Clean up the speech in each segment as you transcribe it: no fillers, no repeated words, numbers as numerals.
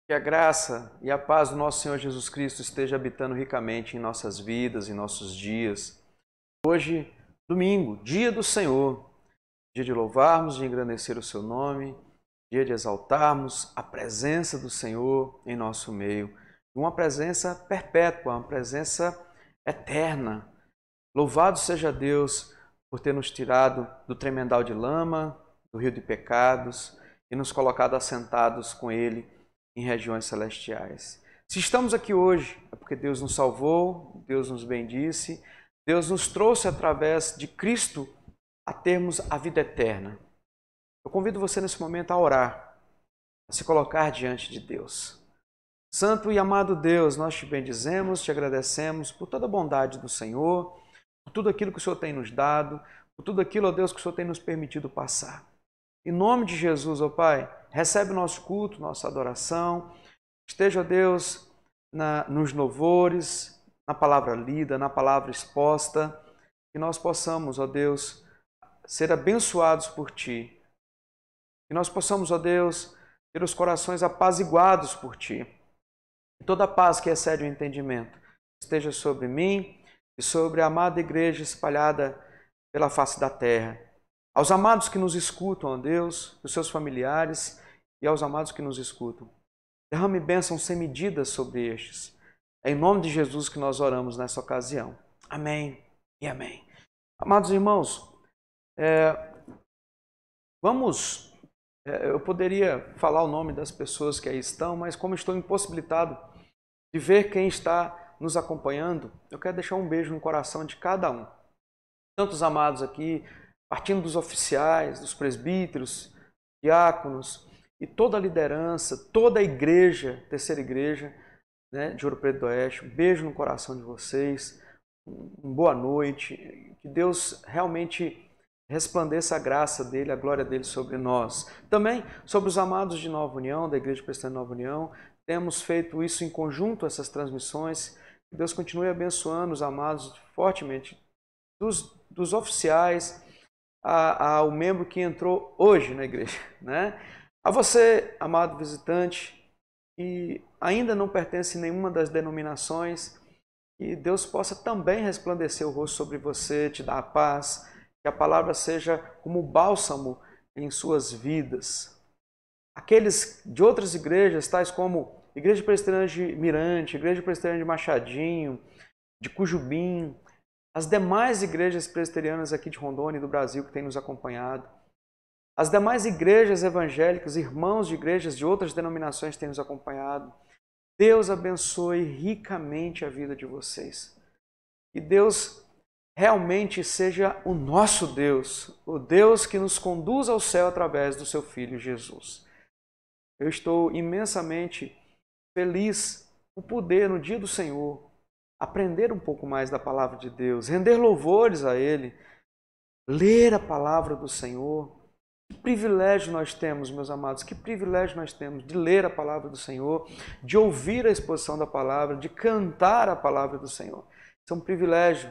Que a graça e a paz do nosso Senhor Jesus Cristo esteja habitando ricamente em nossas vidas, em nossos dias. Hoje, domingo, dia do Senhor, dia de louvarmos, de engrandecer o seu nome, dia de exaltarmos a presença do Senhor em nosso meio. Uma presença perpétua, uma presença eterna. Louvado seja Deus por ter nos tirado do tremendal de lama, do rio de pecados e nos colocado assentados com Ele em regiões celestiais. Se estamos aqui hoje, é porque Deus nos salvou, Deus nos bendisse, Deus nos trouxe através de Cristo a termos a vida eterna. Eu convido você nesse momento a orar, a se colocar diante de Deus. Santo e amado Deus, nós te bendizemos, te agradecemos por toda a bondade do Senhor, por tudo aquilo que o Senhor tem nos dado, por tudo aquilo, ó Deus, que o Senhor tem nos permitido passar. Em nome de Jesus, ó Pai, recebe o nosso culto, nossa adoração. Esteja, ó Deus, nos louvores, na palavra lida, na palavra exposta. Que nós possamos, ó Deus, ser abençoados por Ti. Que nós possamos, ó Deus, ter os corações apaziguados por Ti. Que toda a paz que excede o entendimento esteja sobre mim e sobre a amada igreja espalhada pela face da terra. Aos amados que nos escutam, ó Deus, os seus familiares e aos amados que nos escutam, derrame bênçãos sem medidas sobre estes. É em nome de Jesus que nós oramos nessa ocasião. Amém e amém. Amados irmãos, eu poderia falar o nome das pessoas que aí estão, mas como estou impossibilitado de ver quem está nos acompanhando, eu quero deixar um beijo no coração de cada um. Tantos amados aqui, partindo dos oficiais, dos presbíteros, diáconos e toda a liderança, toda a igreja, terceira igreja, né, de Ouro Preto do Oeste. Um beijo no coração de vocês, uma boa noite, que Deus realmente resplandeça a graça dele, a glória dele sobre nós. Também sobre os amados de Nova União, da Igreja Presbiteriana Nova União, temos feito isso em conjunto, essas transmissões. Que Deus continue abençoando os amados fortemente, dos oficiais ao membro que entrou hoje na igreja, né? A você, amado visitante, que ainda não pertence a nenhuma das denominações, que Deus possa também resplandecer o rosto sobre você, te dar a paz, que a palavra seja como bálsamo em suas vidas. Aqueles de outras igrejas, tais como Igreja Presbiteriana de Mirante, Igreja Presbiteriana de Machadinho, de Cujubim, as demais igrejas presbiterianas aqui de Rondônia e do Brasil que têm nos acompanhado, as demais igrejas evangélicas, irmãos de igrejas de outras denominações que têm nos acompanhado, Deus abençoe ricamente a vida de vocês. E Deus realmente seja o nosso Deus, o Deus que nos conduz ao céu através do seu Filho Jesus. Eu estou imensamente feliz por poder, no dia do Senhor, aprender um pouco mais da palavra de Deus, render louvores a Ele, ler a palavra do Senhor. Que privilégio nós temos, meus amados, que privilégio nós temos de ler a palavra do Senhor, de ouvir a exposição da palavra, de cantar a palavra do Senhor. Isso é um privilégio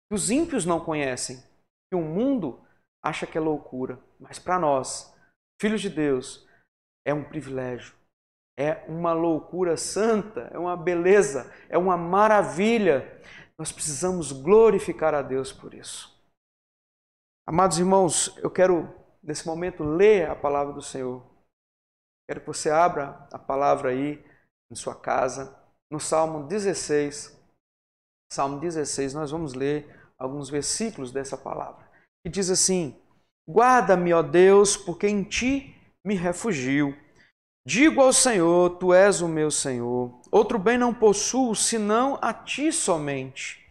que os ímpios não conhecem, que o mundo acha que é loucura, mas para nós, filhos de Deus, é um privilégio. É uma loucura santa, é uma beleza, é uma maravilha. Nós precisamos glorificar a Deus por isso. Amados irmãos, eu quero, nesse momento, ler a palavra do Senhor. Quero que você abra a palavra aí, em sua casa, no Salmo 16. Salmo 16, nós vamos ler alguns versículos dessa palavra. Que diz assim: guarda-me, ó Deus, porque em Ti me refugio. Digo ao Senhor, Tu és o meu Senhor. Outro bem não possuo, senão a Ti somente.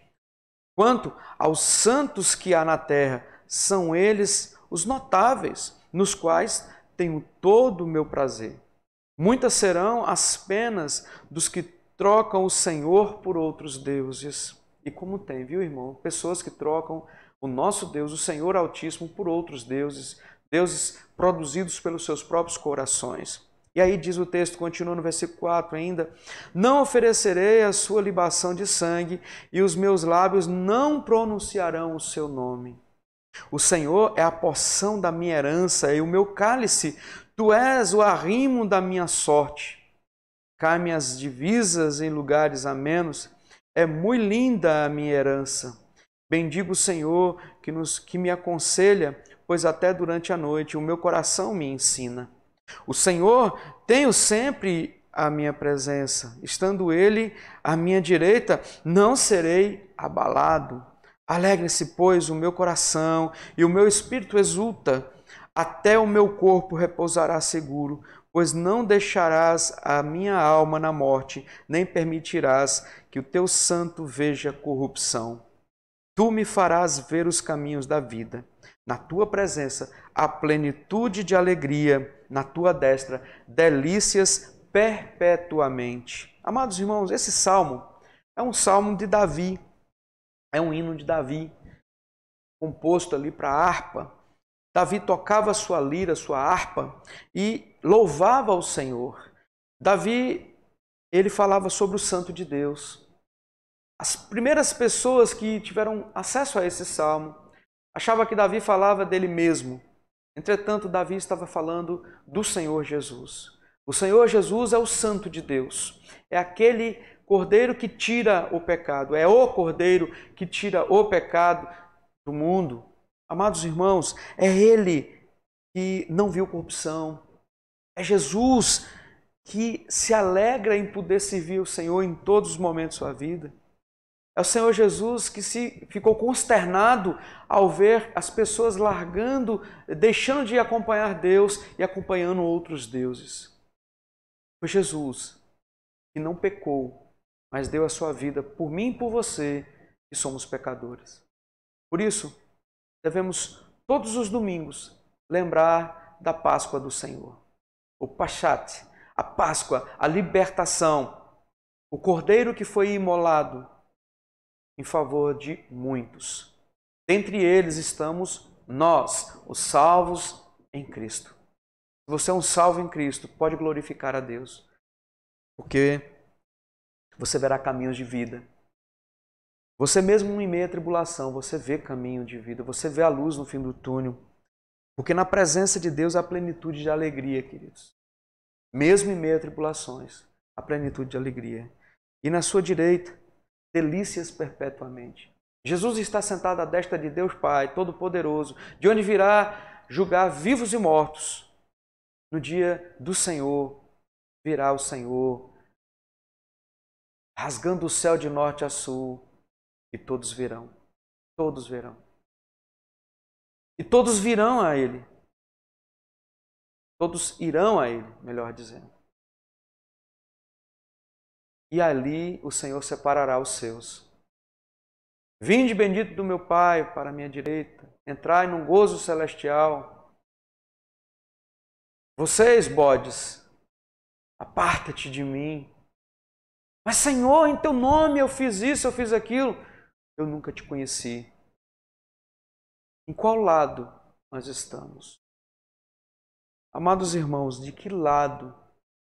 Quanto aos santos que há na terra, são eles os notáveis, nos quais tenho todo o meu prazer. Muitas serão as penas dos que trocam o Senhor por outros deuses. E como tem, viu, irmão? Pessoas que trocam o nosso Deus, o Senhor Altíssimo, por outros deuses, deuses produzidos pelos seus próprios corações. E aí diz o texto, continua no versículo 4 ainda: não oferecerei a sua libação de sangue, e os meus lábios não pronunciarão o seu nome. O Senhor é a porção da minha herança e o meu cálice, Tu és o arrimo da minha sorte. cai-me as divisas em lugares amenos. É muito linda a minha herança. Bendigo o Senhor que me aconselha, pois até durante a noite o meu coração me ensina. O Senhor tenho sempre a minha presença. Estando Ele à minha direita, não serei abalado. Alegre-se, pois, o meu coração e o meu espírito exulta. Até o meu corpo repousará seguro, pois não deixarás a minha alma na morte, nem permitirás que o teu santo veja corrupção. Tu me farás ver os caminhos da vida. Na tua presença há plenitude de alegria, na tua destra delícias perpetuamente. Amados irmãos, esse salmo é um salmo de Davi, é um hino de Davi, composto ali para harpa. Davi tocava sua lira, sua harpa e louvava o Senhor. Davi, ele falava sobre o Santo de Deus. As primeiras pessoas que tiveram acesso a esse salmo achavam que Davi falava dele mesmo. Entretanto, Davi estava falando do Senhor Jesus. O Senhor Jesus é o Santo de Deus. É aquele Cordeiro que tira o pecado. É o Cordeiro que tira o pecado do mundo. Amados irmãos, é Ele que não viu corrupção. É Jesus que se alegra em poder servir o Senhor em todos os momentos de sua vida. É o Senhor Jesus que ficou consternado ao ver as pessoas largando, deixando de acompanhar Deus e acompanhando outros deuses. Foi Jesus que não pecou, mas deu a sua vida por mim e por você, que somos pecadores. Por isso, devemos todos os domingos lembrar da Páscoa do Senhor. O Pashat, a Páscoa, a libertação, o Cordeiro que foi imolado em favor de muitos. Dentre eles estamos nós, os salvos em Cristo. Se você é um salvo em Cristo, pode glorificar a Deus, porque você verá caminhos de vida. Você mesmo em meio à tribulação, você vê caminho de vida, você vê a luz no fim do túnel. Porque na presença de Deus há plenitude de alegria, queridos. Mesmo em meio a tribulações, há plenitude de alegria. E na sua direita, delícias perpetuamente. Jesus está sentado à destra de Deus Pai, Todo-Poderoso, de onde virá julgar vivos e mortos. No dia do Senhor, virá o Senhor, rasgando o céu de norte a sul, e todos verão. Todos verão. E todos virão a Ele. Todos irão a Ele, melhor dizendo. E ali o Senhor separará os seus. Vinde, bendito do meu Pai, para a minha direita, entrai num gozo celestial. Vocês, bodes, aparta-te de mim. Mas, Senhor, em teu nome eu fiz isso, eu fiz aquilo. Eu nunca te conheci. Em qual lado nós estamos? Amados irmãos, de que lado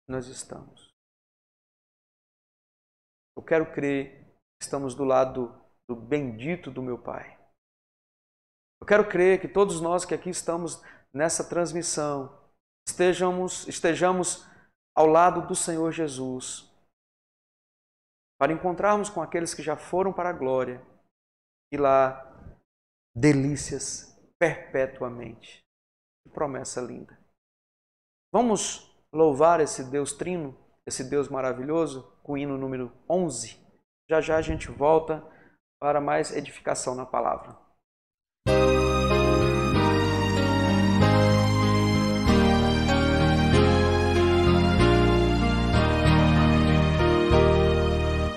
nós estamos? Eu quero crer que estamos do lado do bendito do meu Pai. Eu quero crer que todos nós que aqui estamos nessa transmissão estejamos ao lado do Senhor Jesus, para encontrarmos com aqueles que já foram para a glória e lá delícias perpetuamente. Que promessa linda. Vamos louvar esse Deus trino, esse Deus maravilhoso, com o hino número 11. Já já a gente volta para mais edificação na palavra.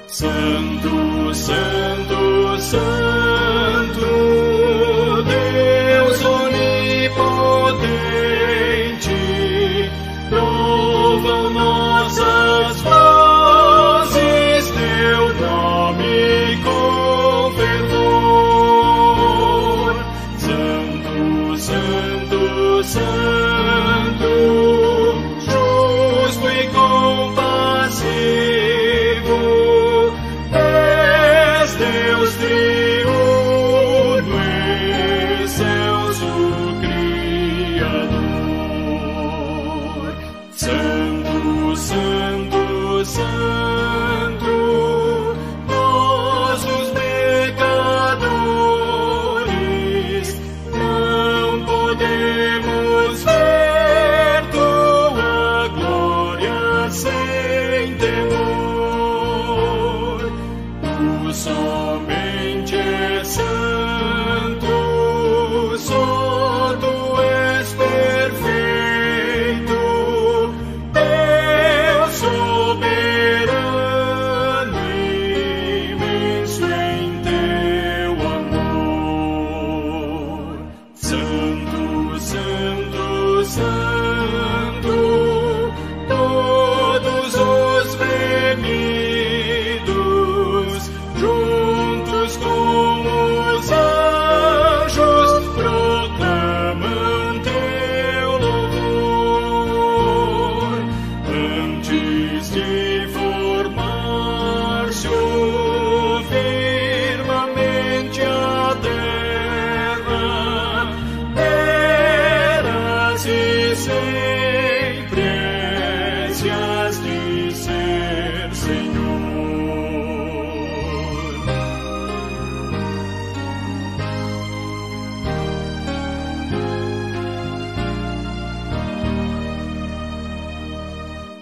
Santo, Santo, Santo, Deus onipotente, louvam nossas vozes teu nome com fervor. Santo, Santo, Santo, justo e compassivo, Deus triuno, excelso Criador. Santo, Santo, Santo, todos os remidos, juntos com os anjos, proclamam teu louvor. Antes de formar-se o firmamente a terra, eras e sempre has de ser, Senhor.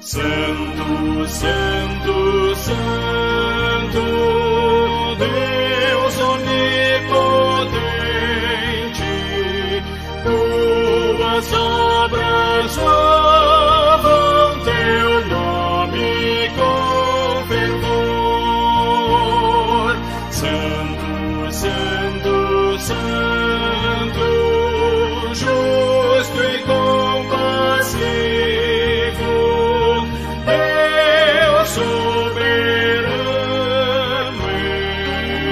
Santo, Santo, Santo, Deus onipotente, tuas obras louvam teu nome com fervor. Santo, Santo, Santo, justo e compassivo, Deus soberano,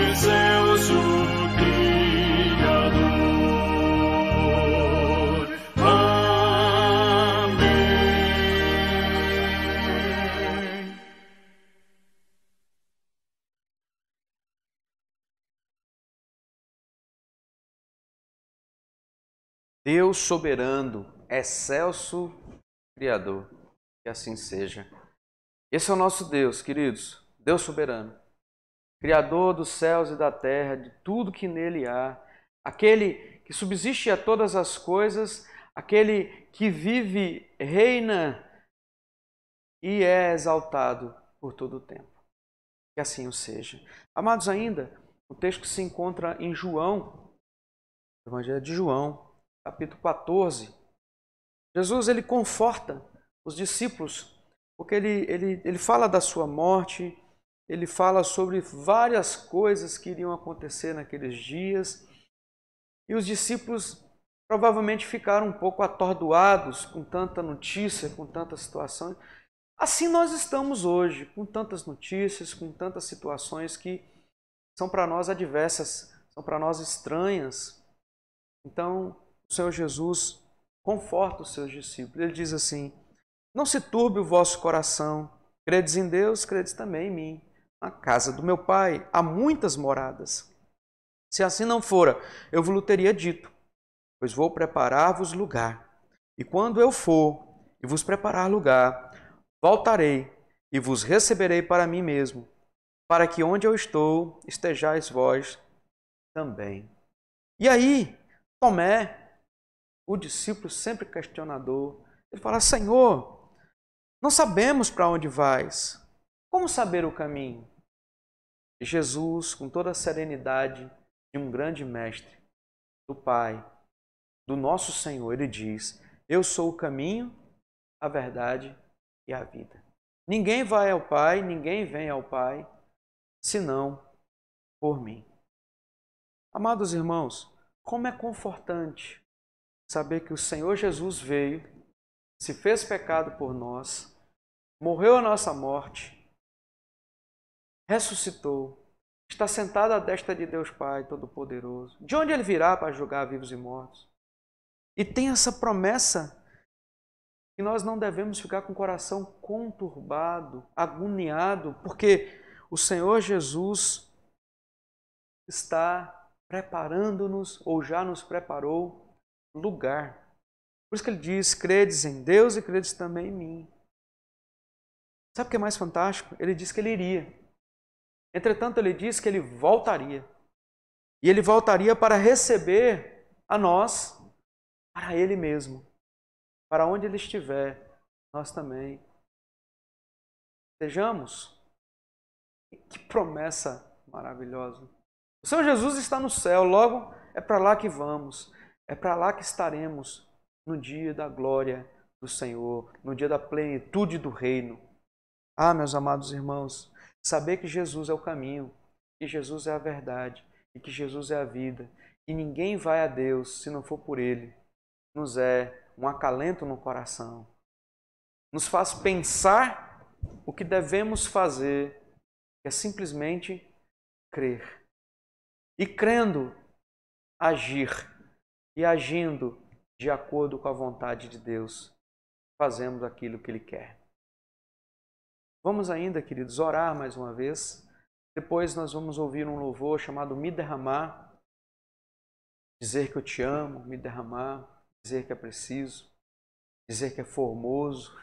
excelso Criador. Amém. Deus soberano, excelso Criador. Que assim seja. Esse é o nosso Deus, queridos. Deus soberano. Criador dos céus e da terra, de tudo que nele há. Aquele que subsiste a todas as coisas. Aquele que vive, reina e é exaltado por todo o tempo. Que assim o seja. Amados, ainda, o texto que se encontra em João, Evangelho de João, capítulo 14. Jesus, ele conforta os discípulos, porque ele fala da sua morte, ele fala sobre várias coisas que iriam acontecer naqueles dias, e os discípulos provavelmente ficaram um pouco atordoados com tanta notícia, com tanta situação. Assim nós estamos hoje, com tantas notícias, com tantas situações que são para nós adversas, são para nós estranhas. Então, o Senhor Jesus conforta os seus discípulos. Ele diz assim: não se turbe o vosso coração. Credes em Deus, credes também em mim. Na casa do meu Pai há muitas moradas. Se assim não fora, eu vos teria dito, pois vou preparar-vos lugar. E quando eu for e vos preparar lugar, voltarei e vos receberei para mim mesmo, para que onde eu estou estejais vós também. E aí, Tomé, o discípulo sempre questionador, ele fala: Senhor, não sabemos para onde vais. Como saber o caminho? E Jesus, com toda a serenidade de um grande mestre, do Pai, do nosso Senhor, ele diz: eu sou o caminho, a verdade e a vida. Ninguém vai ao Pai, ninguém vem ao Pai, senão por mim. Amados irmãos, como é confortante saber que o Senhor Jesus veio, se fez pecado por nós, morreu a nossa morte, ressuscitou, está sentado à destra de Deus Pai Todo-Poderoso, de onde Ele virá para julgar vivos e mortos. E tem essa promessa que nós não devemos ficar com o coração conturbado, agoniado, porque o Senhor Jesus está preparando-nos, ou já nos preparou, lugar. Por isso que ele diz: credes em Deus e credes também em mim. Sabe o que é mais fantástico? Ele diz que ele iria. Entretanto, ele diz que ele voltaria. E ele voltaria para receber a nós, para ele mesmo. Para onde ele estiver, nós também estejamos. Que promessa maravilhosa. O Senhor Jesus está no céu, logo é para lá que vamos. É para lá que estaremos no dia da glória do Senhor, no dia da plenitude do reino. Ah, meus amados irmãos, saber que Jesus é o caminho, que Jesus é a verdade e que Jesus é a vida, e ninguém vai a Deus se não for por Ele, nos é um acalento no coração. Nos faz pensar o que devemos fazer, que é simplesmente crer. E crendo, agir. E agindo de acordo com a vontade de Deus, fazemos aquilo que Ele quer. Vamos ainda, queridos, orar mais uma vez. Depois nós vamos ouvir um louvor chamado Me Derramar. Dizer que eu te amo, me derramar, dizer que é preciso, dizer que é formoso.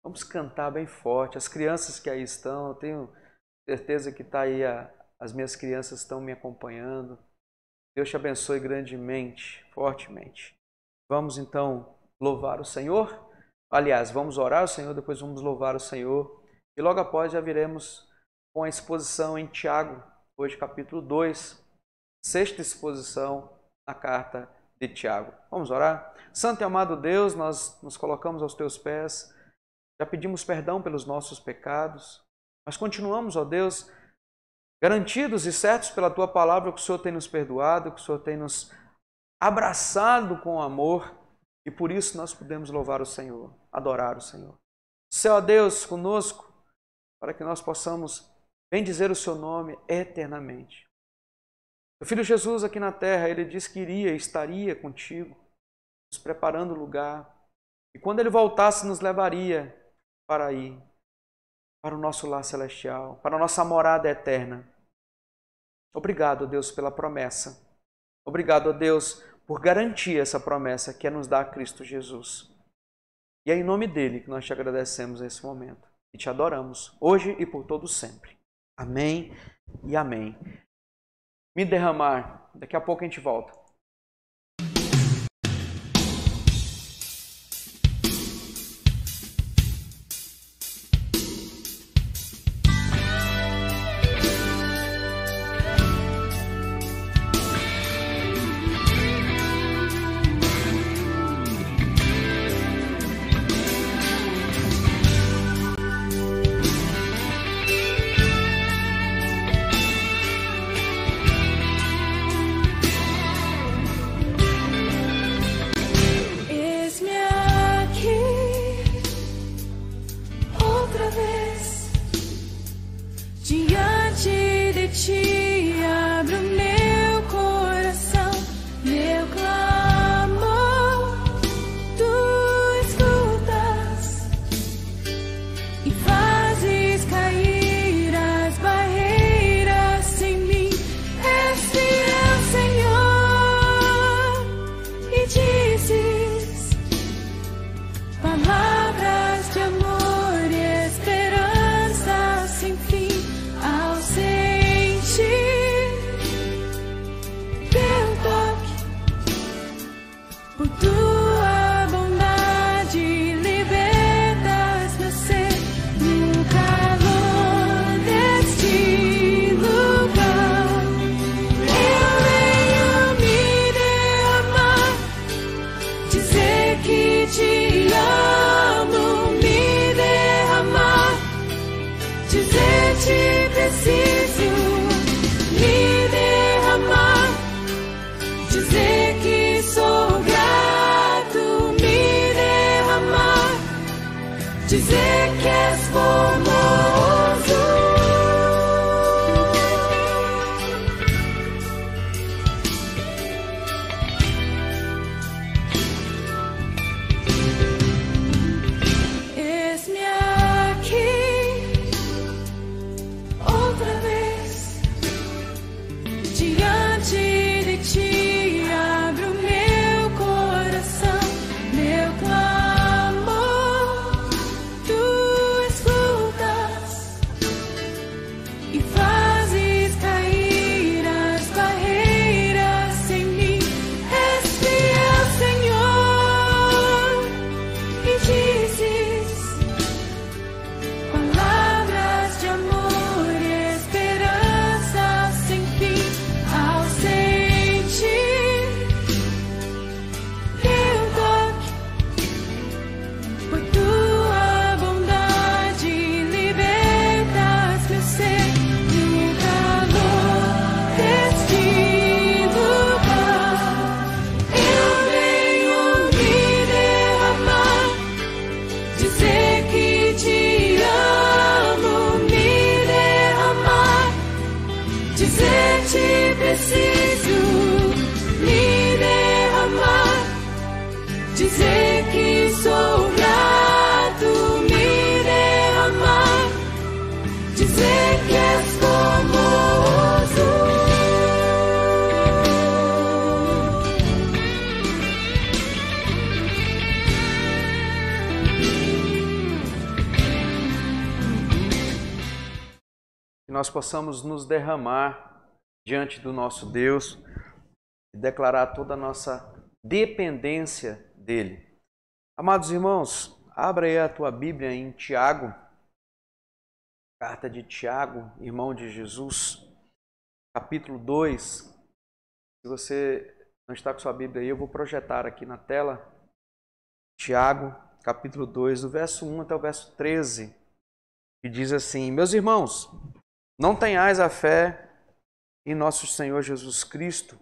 Vamos cantar bem forte. As crianças que aí estão, eu tenho certeza que está aí, as minhas crianças estão me acompanhando. Deus te abençoe grandemente, fortemente. Vamos então louvar o Senhor. Aliás, vamos orar ao Senhor, depois vamos louvar o Senhor. E logo após já viremos com a exposição em Tiago, hoje capítulo 2, sexta exposição na carta de Tiago. Vamos orar? Santo e amado Deus, nós nos colocamos aos teus pés, já pedimos perdão pelos nossos pecados, mas continuamos, ó Deus, garantidos e certos pela tua palavra que o Senhor tem nos perdoado, que o Senhor tem nos abraçado com amor, e por isso nós podemos louvar o Senhor, adorar o Senhor. Céu, ó Deus, conosco, para que nós possamos bendizer o seu nome eternamente. O Filho Jesus aqui na terra, Ele disse que iria e estaria contigo, nos preparando o lugar. E quando Ele voltasse, nos levaria para aí, para o nosso lar celestial, para a nossa morada eterna. Obrigado, Deus, pela promessa. Obrigado, Deus, por garantir essa promessa que é nos dar Cristo Jesus. E é em nome dEle que nós te agradecemos nesse momento. E te adoramos, hoje e por todo sempre. Amém e amém. Me derramar. Daqui a pouco a gente volta. Dizer que és formoso. Eis-me aqui outra vez diante de ti, abro meu coração, meu clamor. Tu nós possamos nos derramar diante do nosso Deus e declarar toda a nossa dependência dele. Amados irmãos, abra aí a tua Bíblia em Tiago, carta de Tiago, irmão de Jesus, capítulo 2. Se você não está com sua Bíblia aí, eu vou projetar aqui na tela. Tiago, capítulo 2, do verso 1 até o verso 13, que diz assim: Meus irmãos, não tenhais a fé em nosso Senhor Jesus Cristo,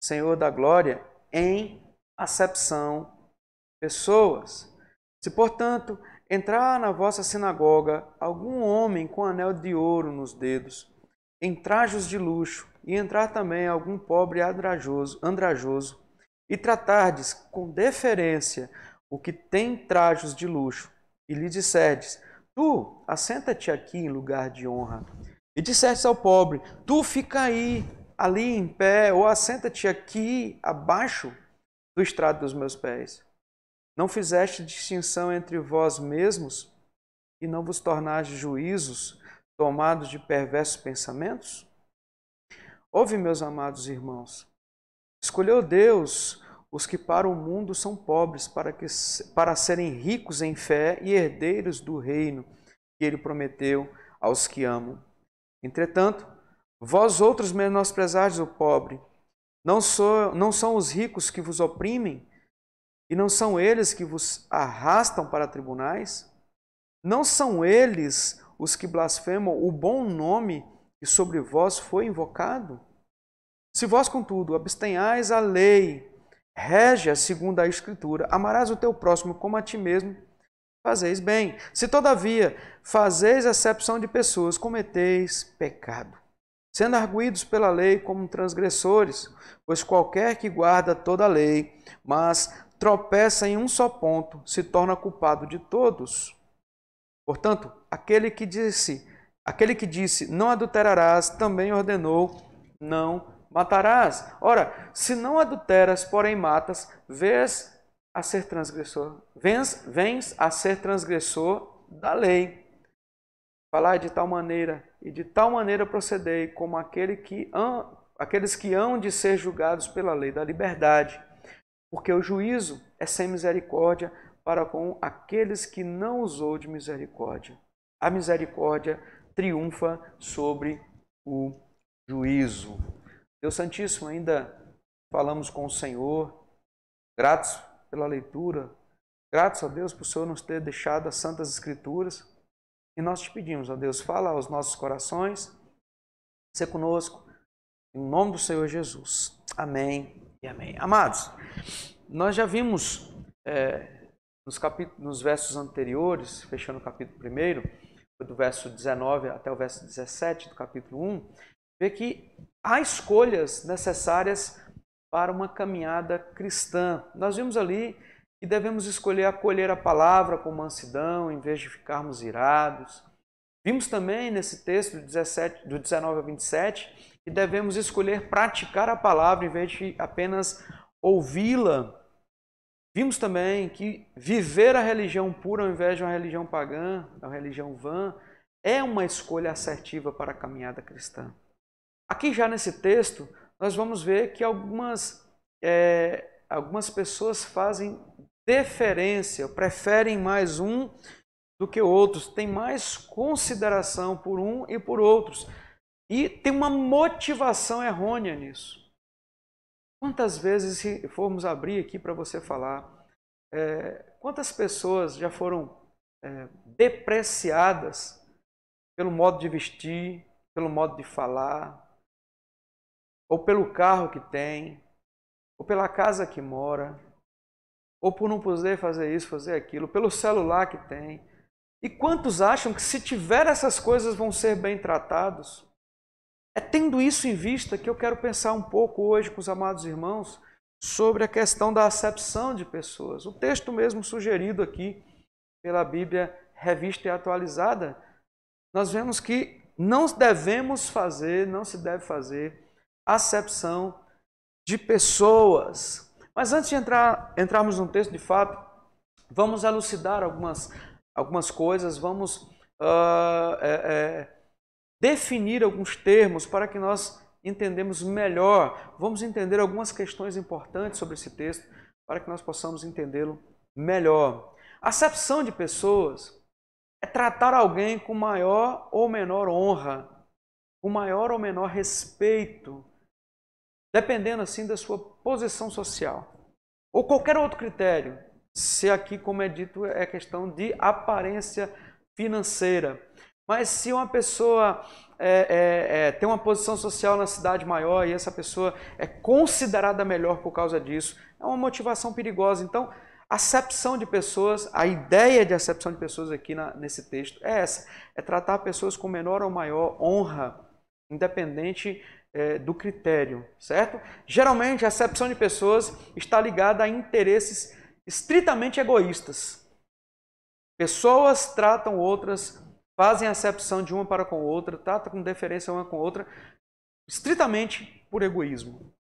Senhor da glória, em acepção de pessoas. Se, portanto, entrar na vossa sinagoga algum homem com anel de ouro nos dedos, em trajos de luxo, e entrar também algum pobre andrajoso, e tratardes com deferência o que tem trajos de luxo, e lhe disserdes: Tu, assenta-te aqui em lugar de honra. E disserdes ao pobre: Tu fica aí, ali em pé, ou assenta-te aqui abaixo do estrado dos meus pés. Não fizeste distinção entre vós mesmos e não vos tornastes juízos, tomados de perversos pensamentos? Ouve, meus amados irmãos, escolheu Deus os que para o mundo são pobres, para serem ricos em fé e herdeiros do reino que ele prometeu aos que amam. Entretanto, vós outros menosprezardes o pobre. Não são os ricos que vos oprimem? E não são eles que vos arrastam para tribunais? Não são eles os que blasfemam o bom nome que sobre vós foi invocado? Se vós, contudo, abstenhais a lei, régia segundo a Escritura, amarás o teu próximo como a ti mesmo, fazeis bem. Se, todavia, fazeis acepção de pessoas, cometeis pecado, sendo arguídos pela lei como transgressores, pois qualquer que guarda toda a lei, mas tropeça em um só ponto, se torna culpado de todos. Portanto, aquele que disse, não adulterarás, também ordenou, não matarás. Ora, se não adulteras, porém matas, vens a ser transgressor da lei. Falai de tal maneira, e de tal maneira procedei, como aqueles que hão de ser julgados pela lei da liberdade. Porque o juízo é sem misericórdia para com aqueles que não usou de misericórdia. A misericórdia triunfa sobre o juízo. Deus Santíssimo, ainda falamos com o Senhor, gratos pela leitura, gratos a Deus por o Senhor nos ter deixado as Santas Escrituras, e nós te pedimos, ó Deus, fala aos nossos corações, se conosco, em nome do Senhor Jesus. Amém e amém. Amados, nós já vimos nos versos anteriores, fechando o capítulo 1, do verso 19 até o verso 17 do capítulo 1, vê que há escolhas necessárias para uma caminhada cristã. Nós vimos ali que devemos escolher acolher a palavra com mansidão, em vez de ficarmos irados. Vimos também nesse texto do 19 a 27 que devemos escolher praticar a palavra em vez de apenas ouvi-la. Vimos também que viver a religião pura ao invés de uma religião pagã, uma religião vã, é uma escolha assertiva para a caminhada cristã. Aqui já nesse texto, nós vamos ver que algumas pessoas fazem deferência, preferem mais um do que outros, têm mais consideração por um e por outros. E tem uma motivação errônea nisso. Quantas vezes, se formos abrir aqui para você falar, quantas pessoas já foram depreciadas pelo modo de vestir, pelo modo de falar, ou pelo carro que tem, ou pela casa que mora, ou por não poder fazer isso, fazer aquilo, pelo celular que tem. E quantos acham que se tiver essas coisas vão ser bem tratados? É tendo isso em vista que eu quero pensar um pouco hoje com os amados irmãos sobre a questão da acepção de pessoas. O texto mesmo sugerido aqui pela Bíblia Revista e Atualizada, nós vemos que não se deve fazer acepção de pessoas. Mas antes de entrarmos no texto de fato, vamos elucidar algumas coisas, vamos definir alguns termos para que nós entendamos melhor. Vamos entender algumas questões importantes sobre esse texto para que nós possamos entendê-lo melhor. Acepção de pessoas é tratar alguém com maior ou menor honra, com maior ou menor respeito, dependendo assim da sua posição social. Ou qualquer outro critério, se aqui, como é dito, é questão de aparência financeira. Mas se uma pessoa tem uma posição social na cidade maior e essa pessoa é considerada melhor por causa disso, é uma motivação perigosa. Então, acepção de pessoas, a ideia de acepção de pessoas aqui nesse texto é essa, é tratar pessoas com menor ou maior honra, independente do critério, certo? Geralmente, a acepção de pessoas está ligada a interesses estritamente egoístas. Pessoas tratam outras, fazem acepção de uma para com outra, tratam com deferência uma com outra, estritamente por egoísmo.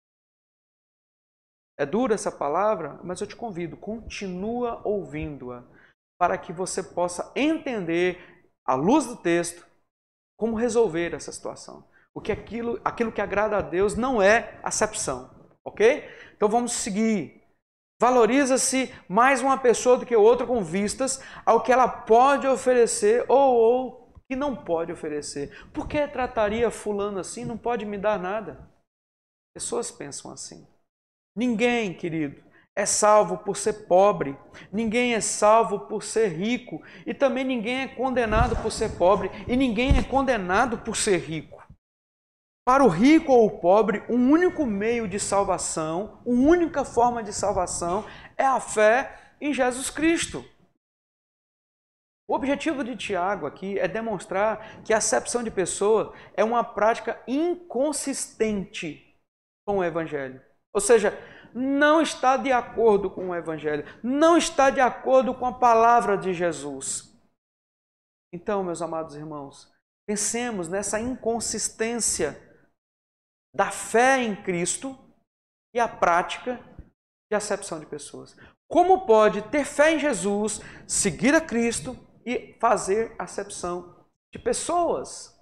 É dura essa palavra, mas eu te convido, continua ouvindo-a, para que você possa entender, à luz do texto, como resolver essa situação. O que aquilo que agrada a Deus não é acepção, ok? Então vamos seguir. Valoriza-se mais uma pessoa do que outra com vistas ao que ela pode oferecer ou que não pode oferecer. Por que trataria fulano assim? Não pode me dar nada. Pessoas pensam assim. Ninguém, querido, é salvo por ser pobre. Ninguém é salvo por ser rico. E também ninguém é condenado por ser pobre. E ninguém é condenado por ser rico. Para o rico ou o pobre, um único meio de salvação, uma única forma de salvação é a fé em Jesus Cristo. O objetivo de Tiago aqui é demonstrar que a acepção de pessoa é uma prática inconsistente com o Evangelho. Ou seja, não está de acordo com o Evangelho, não está de acordo com a palavra de Jesus. Então, meus amados irmãos, pensemos nessa inconsistência da fé em Cristo e a prática de acepção de pessoas. Como pode ter fé em Jesus, seguir a Cristo e fazer acepção de pessoas?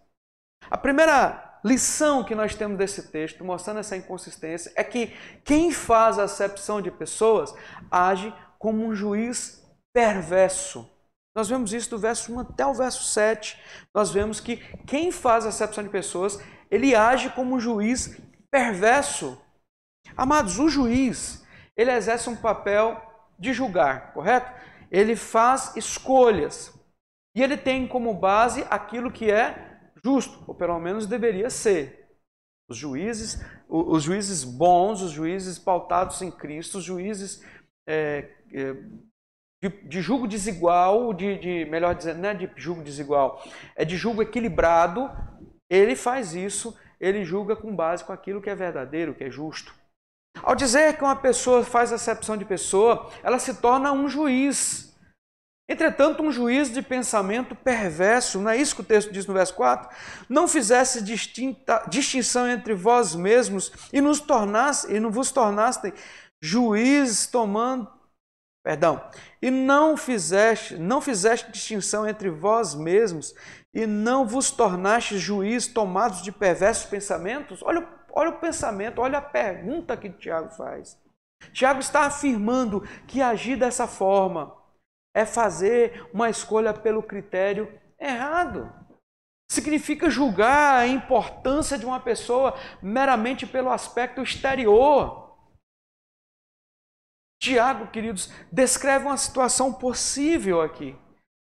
A primeira lição que nós temos desse texto, mostrando essa inconsistência, é que quem faz a acepção de pessoas age como um juiz perverso. Nós vemos isso do verso 1 até o verso 7. Nós vemos que quem faz a acepção de pessoas, ele age como um juiz perverso. Amados, o juiz, ele exerce um papel de julgar, correto? Ele faz escolhas. E ele tem como base aquilo que é justo, ou pelo menos deveria ser. Os juízes bons, os juízes pautados em Cristo, os juízes de julgo desigual, melhor dizendo, não é de julgo desigual, é de julgo equilibrado. Ele faz isso, ele julga com base com aquilo que é verdadeiro, que é justo. Ao dizer que uma pessoa faz acepção de pessoa, ela se torna um juiz. Entretanto, um juiz de pensamento perverso, não é isso que o texto diz no verso 4? Não fizesse distinção entre vós mesmos e não vos tornaste juízes e não fizeste distinção entre vós mesmos e não vos tornaste juízes tomados de perversos pensamentos? Olha o pensamento, olha a pergunta que Tiago faz. Tiago está afirmando que agir dessa forma é fazer uma escolha pelo critério errado. Significa julgar a importância de uma pessoa meramente pelo aspecto exterior. Tiago, queridos, descreve uma situação possível aqui.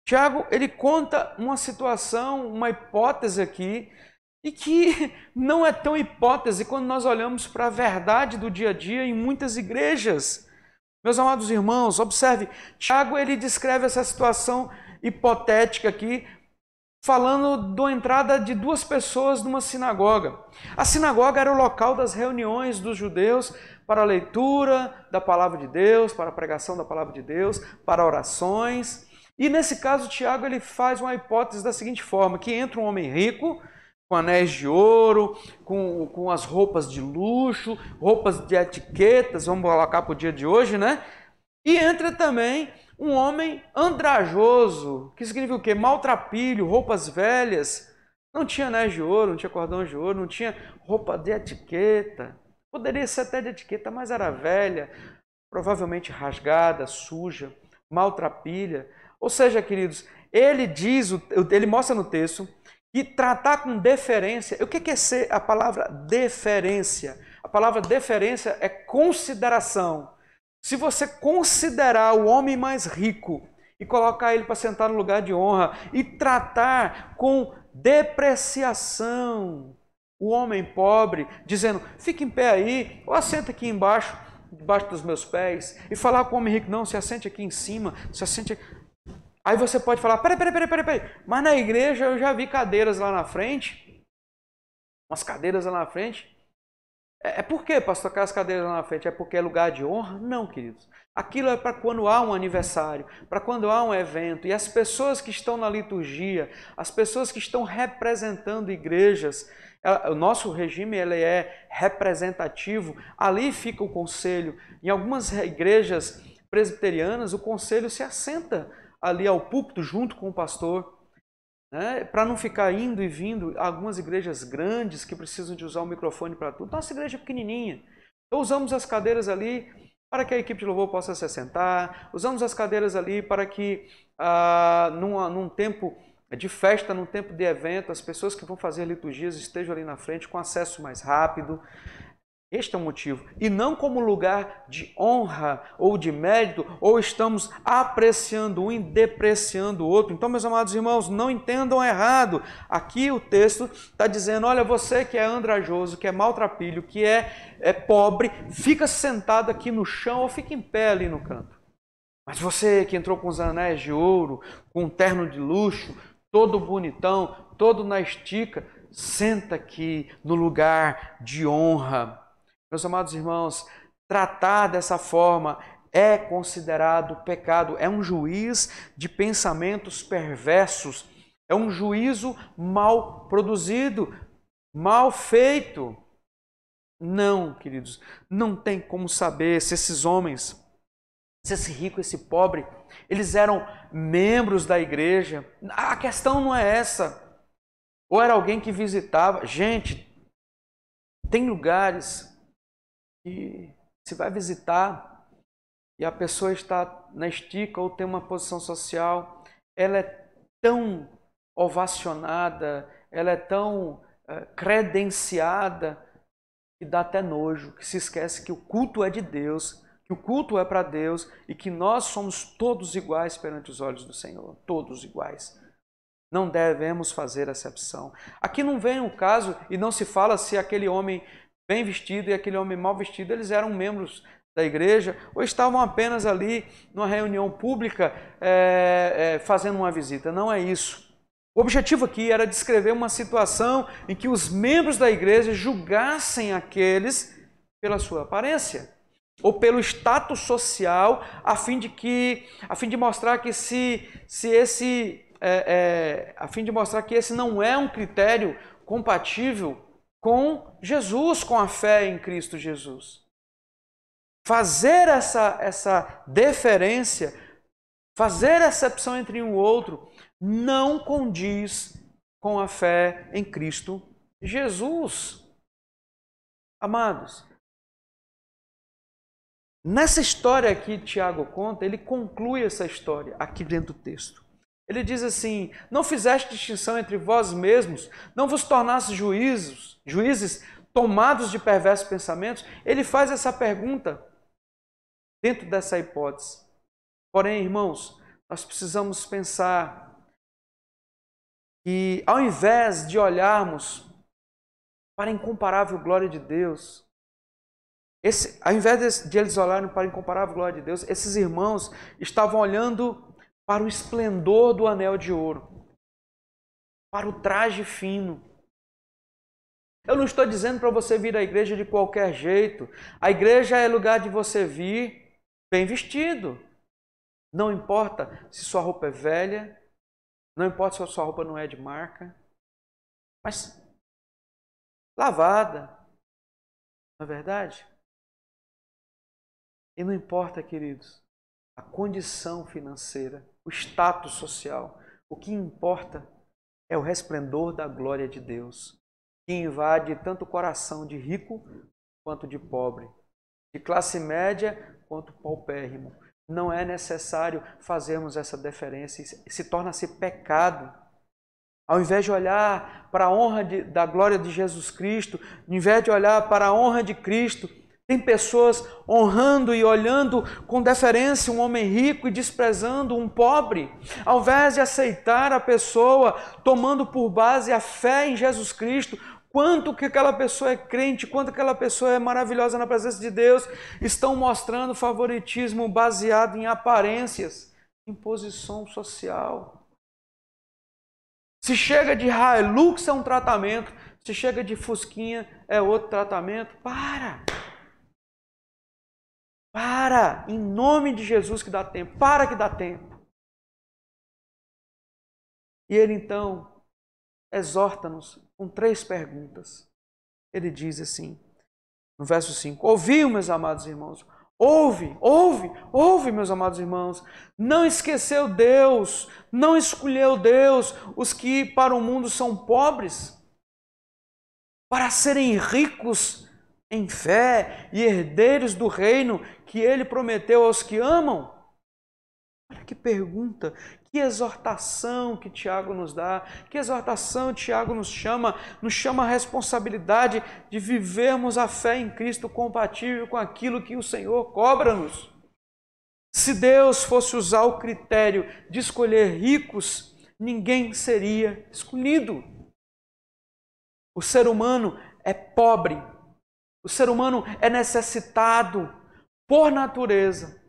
Tiago, ele conta uma situação, uma hipótese aqui, e que não é tão hipótese quando nós olhamos para a verdade do dia a dia em muitas igrejas. Meus amados irmãos, observe, Tiago, ele descreve essa situação hipotética aqui, falando da entrada de duas pessoas numa sinagoga. A sinagoga era o local das reuniões dos judeus para a leitura da palavra de Deus, para a pregação da palavra de Deus, para orações. E nesse caso, Tiago, ele faz uma hipótese da seguinte forma, que entra um homem rico, com anéis de ouro, com as roupas de luxo, roupas de etiquetas, vamos colocar para o dia de hoje, né? E entra também um homem andrajoso, que significa o quê? Maltrapilho, roupas velhas. Não tinha anéis de ouro, não tinha cordões de ouro, não tinha roupa de etiqueta. Poderia ser até de etiqueta, mas era velha, provavelmente rasgada, suja, maltrapilha. Ou seja, queridos, ele mostra no texto que tratar com deferência, o que é ser a palavra deferência? A palavra deferência é consideração. Se você considerar o homem mais rico e colocar ele para sentar no lugar de honra e tratar com depreciação o homem pobre, dizendo, fique em pé aí, ou assenta aqui embaixo, debaixo dos meus pés, e falar com o homem rico, não, se assente aqui em cima, se assente aqui. Aí você pode falar, peraí, mas na igreja eu já vi cadeiras lá na frente, umas cadeiras lá na frente. Por que, pastor, aquelas cadeiras lá na frente? É porque é lugar de honra? Não, queridos. Aquilo é para quando há um aniversário, para quando há um evento, e as pessoas que estão na liturgia, as pessoas que estão representando igrejas, o nosso regime ele é representativo, ali fica o conselho. Em algumas igrejas presbiterianas, o conselho se assenta ali ao púlpito junto com o pastor, né? Para não ficar indo e vindo, algumas igrejas grandes que precisam de usar o microfone para tudo. Nossa igreja é pequenininha. Então usamos as cadeiras ali para que a equipe de louvor possa se assentar, usamos as cadeiras ali para que num tempo de festa, num tempo de evento, as pessoas que vão fazer liturgias estejam ali na frente com acesso mais rápido. Este é o motivo. E não como lugar de honra ou de mérito, ou estamos apreciando um e depreciando o outro. Então, meus amados irmãos, não entendam errado. Aqui o texto está dizendo, olha, você que é andrajoso, que é maltrapilho, que é pobre, fica sentado aqui no chão ou fica em pé ali no canto. Mas você que entrou com os anéis de ouro, com um terno de luxo, todo bonitão, todo na estica, senta aqui no lugar de honra. Meus amados irmãos, tratar dessa forma é considerado pecado, é um juiz de pensamentos perversos, é um juízo mal produzido, mal feito. Não, queridos, não tem como saber se esses homens, se esse rico, esse pobre, eles eram membros da igreja. A questão não é essa. Ou era alguém que visitava. Gente, tem lugares que se vai visitar e a pessoa está na estica ou tem uma posição social, ela é tão ovacionada, ela é tão credenciada que dá até nojo, que se esquece que o culto é de Deus, que o culto é para Deus e que nós somos todos iguais perante os olhos do Senhor, todos iguais. Não devemos fazer acepção. Aqui não vem o caso e não se fala se aquele homem bem vestido e aquele homem mal vestido, eles eram membros da igreja ou estavam apenas ali numa reunião pública fazendo uma visita. Não é isso. O objetivo aqui era descrever uma situação em que os membros da igreja julgassem aqueles pela sua aparência ou pelo status social, a fim de mostrar que esse não é um critério compatível com Jesus, com a fé em Cristo Jesus. Fazer essa deferência, fazer exceção entre um e outro, não condiz com a fé em Cristo Jesus. Amados, nessa história aqui Tiago conta, ele conclui essa história aqui dentro do texto. Ele diz assim, não fizeste distinção entre vós mesmos, não vos tornaste juízes tomados de perversos pensamentos. Ele faz essa pergunta dentro dessa hipótese. Porém, irmãos, nós precisamos pensar que ao invés de olharmos para a incomparável glória de Deus, ao invés de eles olharem para a incomparável glória de Deus, esses irmãos estavam olhando para o esplendor do anel de ouro, para o traje fino. Eu não estou dizendo para você vir à igreja de qualquer jeito. A igreja é lugar de você vir bem vestido. Não importa se sua roupa é velha, não importa se a sua roupa não é de marca, mas lavada, não é verdade? E não importa, queridos, a condição financeira, o status social. O que importa é o resplendor da glória de Deus, que invade tanto o coração de rico quanto de pobre, de classe média quanto paupérrimo. Não é necessário fazermos essa deferência, se torna-se pecado. Ao invés de olhar para a honra da glória de Jesus Cristo, ao invés de olhar para a honra de Cristo, tem pessoas honrando e olhando com deferência um homem rico e desprezando um pobre. Ao invés de aceitar a pessoa, tomando por base a fé em Jesus Cristo, quanto que aquela pessoa é crente, quanto aquela pessoa é maravilhosa na presença de Deus, estão mostrando favoritismo baseado em aparências, em posição social. Se chega de Hilux é um tratamento, se chega de Fusquinha é outro tratamento. Para, em nome de Jesus que dá tempo, para que dá tempo. E ele então exorta-nos com 3 perguntas. Ele diz assim, no verso 5, ouvi, meus amados irmãos, ouve, meus amados irmãos, não esqueceu Deus, não escolheu Deus os que para o mundo são pobres, para serem ricos em fé e herdeiros do reino que Ele prometeu aos que amam? Olha que pergunta, que exortação que Tiago nos dá, que exortação Tiago nos chama a responsabilidade de vivermos a fé em Cristo compatível com aquilo que o Senhor cobra-nos. Se Deus fosse usar o critério de escolher ricos, ninguém seria escolhido. O ser humano é pobre, o ser humano é necessitado por natureza.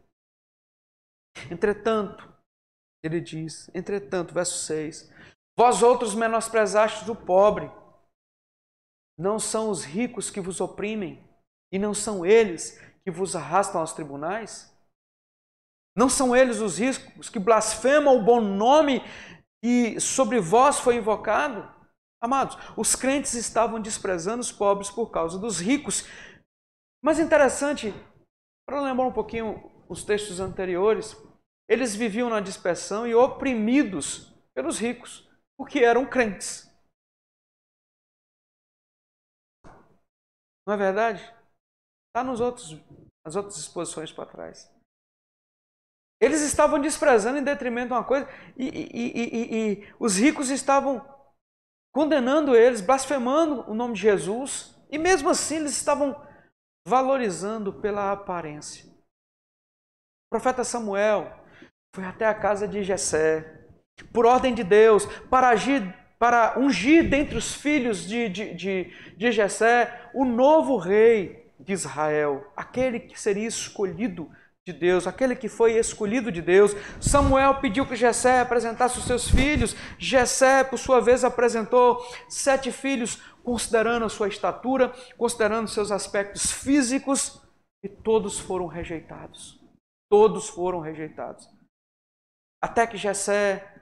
Entretanto, ele diz, verso 6, vós outros menosprezastes o pobre, não são os ricos que vos oprimem, e não são eles que vos arrastam aos tribunais? Não são eles os ricos que blasfemam o bom nome que sobre vós foi invocado? Amados, os crentes estavam desprezando os pobres por causa dos ricos. Mas interessante, para lembrar um pouquinho os textos anteriores, eles viviam na dispersão e oprimidos pelos ricos, porque eram crentes. Não é verdade? Está nas outras exposições para trás. Eles estavam desprezando em detrimento de uma coisa e os ricos estavam condenando eles, blasfemando o nome de Jesus, e mesmo assim eles estavam valorizando pela aparência. O profeta Samuel foi até a casa de Jessé, por ordem de Deus, para ungir dentre os filhos de Jessé o novo rei de Israel, aquele que seria escolhido de Deus, aquele que foi escolhido de Deus. Samuel pediu que Jessé apresentasse os seus filhos. Jessé, por sua vez, apresentou 7 filhos, considerando a sua estatura, considerando seus aspectos físicos, e todos foram rejeitados. Todos foram rejeitados. Até que Jessé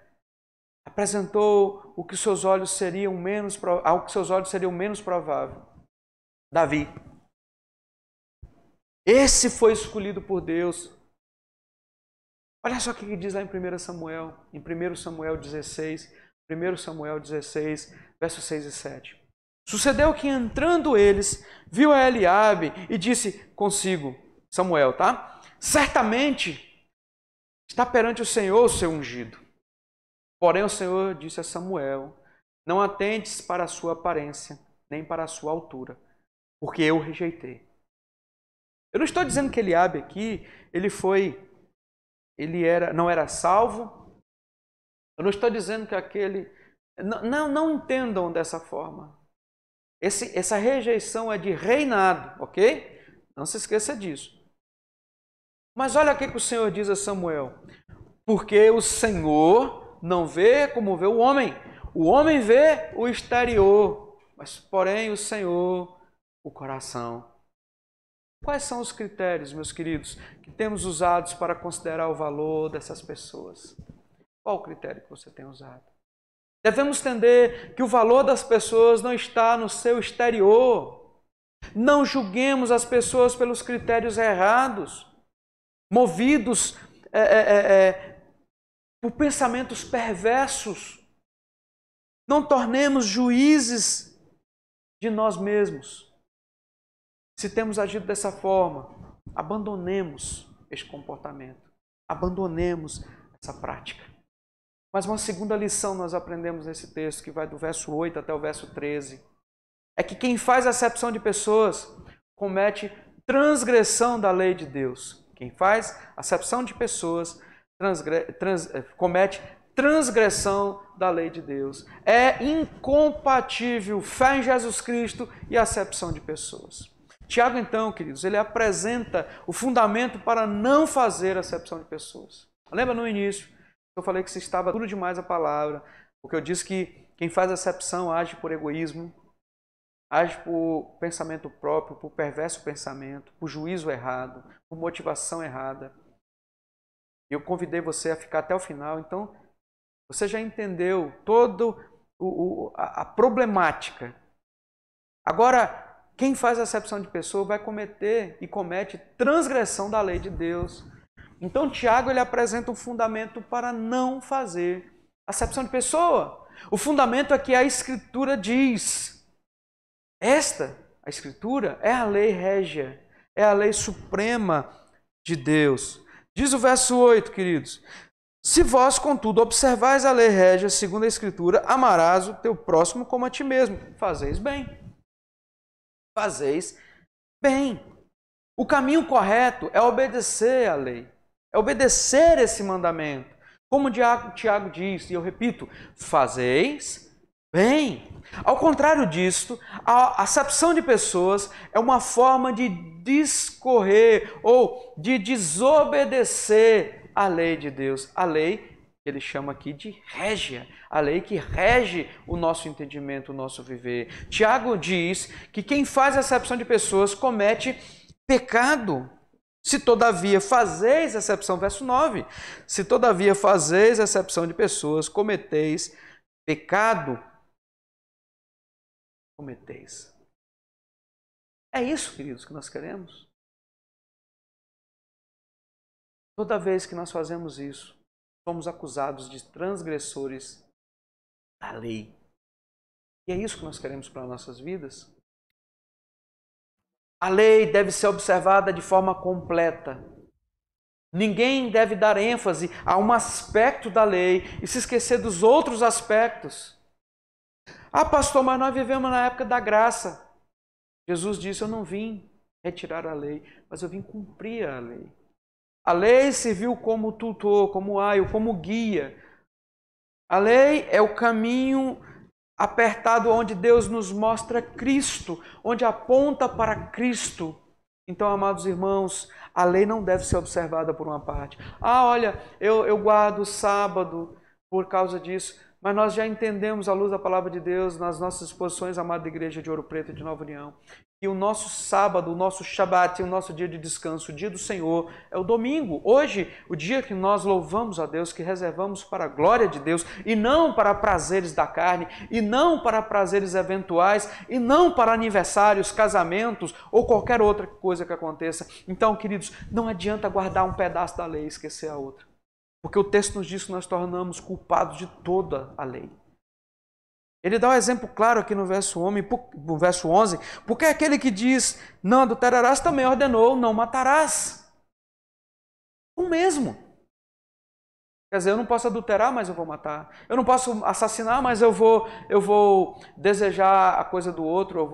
apresentou o que seus olhos seriam menos provável. Davi. Esse foi escolhido por Deus. Olha só o que diz lá em 1 Samuel, 16, versos 6 e 7. Sucedeu que entrando eles, viu a Eliabe e disse consigo, Samuel, tá? Certamente está perante o Senhor o seu ungido. Porém o Senhor disse a Samuel, não atentes para a sua aparência, nem para a sua altura, porque eu o rejeitei. Eu não estou dizendo que Eliabe aqui, não era salvo. Eu não estou dizendo que aquele... Não entendam dessa forma. Essa rejeição é de reinado, ok? Não se esqueça disso. Mas olha o que o Senhor diz a Samuel. Porque o Senhor não vê como vê o homem. O homem vê o exterior, mas porém o Senhor, o coração. Quais são os critérios, meus queridos, que temos usados para considerar o valor dessas pessoas? Qual o critério que você tem usado? Devemos entender que o valor das pessoas não está no seu exterior. Não julguemos as pessoas pelos critérios errados, movidos por pensamentos perversos. Não tornemos juízes de nós mesmos. Se temos agido dessa forma, abandonemos este comportamento. Abandonemos essa prática. Mas uma segunda lição nós aprendemos nesse texto, que vai do verso 8 até o verso 13, é que quem faz acepção de pessoas comete transgressão da lei de Deus. Quem faz acepção de pessoas comete transgressão da lei de Deus. É incompatível fé em Jesus Cristo e acepção de pessoas. Tiago, então, queridos, ele apresenta o fundamento para não fazer acepção de pessoas. Lembra no início, eu falei que se estava duro demais a palavra, porque eu disse que quem faz acepção age por egoísmo, age por pensamento próprio, por perverso pensamento, por juízo errado, por motivação errada. Eu convidei você a ficar até o final, então você já entendeu toda a problemática. Agora, quem faz acepção de pessoa vai cometer e comete transgressão da lei de Deus. Então, Tiago ele apresenta um fundamento para não fazer acepção de pessoa. O fundamento é que a Escritura diz. A Escritura, é a lei régia, é a lei suprema de Deus. Diz o verso 8, queridos. Se vós, contudo, observais a lei régia segundo a Escritura, amarás o teu próximo como a ti mesmo. Fazeis bem. Fazeis bem. O caminho correto é obedecer à lei. É obedecer esse mandamento. Como Tiago diz, e eu repito, fazeis bem. Ao contrário disto, a acepção de pessoas é uma forma de discorrer ou de desobedecer à lei de Deus. A lei que ele chama aqui de régia, a lei que rege o nosso entendimento, o nosso viver. Tiago diz que quem faz acepção de pessoas comete pecado. Se todavia fazeis acepção, verso 9, se todavia fazeis acepção de pessoas, cometeis pecado. Cometeis. É isso, queridos, que nós queremos. Toda vez que nós fazemos isso, somos acusados de transgressores da lei. E é isso que nós queremos para as nossas vidas. A lei deve ser observada de forma completa. Ninguém deve dar ênfase a um aspecto da lei e se esquecer dos outros aspectos. Ah, pastor, mas nós vivemos na época da graça. Jesus disse, eu não vim retirar a lei, mas eu vim cumprir a lei. A lei serviu como tutor, como aio, como guia. A lei é o caminho apertado onde Deus nos mostra Cristo, onde aponta para Cristo. Então, amados irmãos, a lei não deve ser observada por uma parte. Ah, olha, eu guardo o sábado por causa disso. Mas nós já entendemos, à luz da palavra de Deus, nas nossas exposições, amada Igreja de Ouro Preto e de Nova União, que o nosso sábado, o nosso Shabat, o nosso dia de descanso, o dia do Senhor, é o domingo. Hoje, o dia que nós louvamos a Deus, que reservamos para a glória de Deus, e não para prazeres da carne, e não para prazeres eventuais, e não para aniversários, casamentos, ou qualquer outra coisa que aconteça. Então, queridos, não adianta guardar um pedaço da lei e esquecer a outra. Porque o texto nos diz que nós tornamos culpados de toda a lei. Ele dá um exemplo claro aqui no verso 11, porque aquele que diz, não adulterarás, também ordenou, não matarás. O mesmo. Quer dizer, eu não posso adulterar, mas eu vou matar. Eu não posso assassinar, mas eu vou desejar a coisa do outro, eu